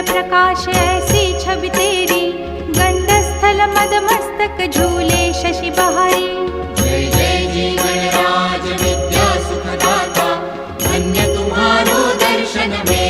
प्रकाश ऐसी छवि तेरी, गंडस्थल मद मस्तक झूले शशि बहारी। जय जय जी गणराज विद्या सुखदाता, धन्य तुम्हारो दर्शन में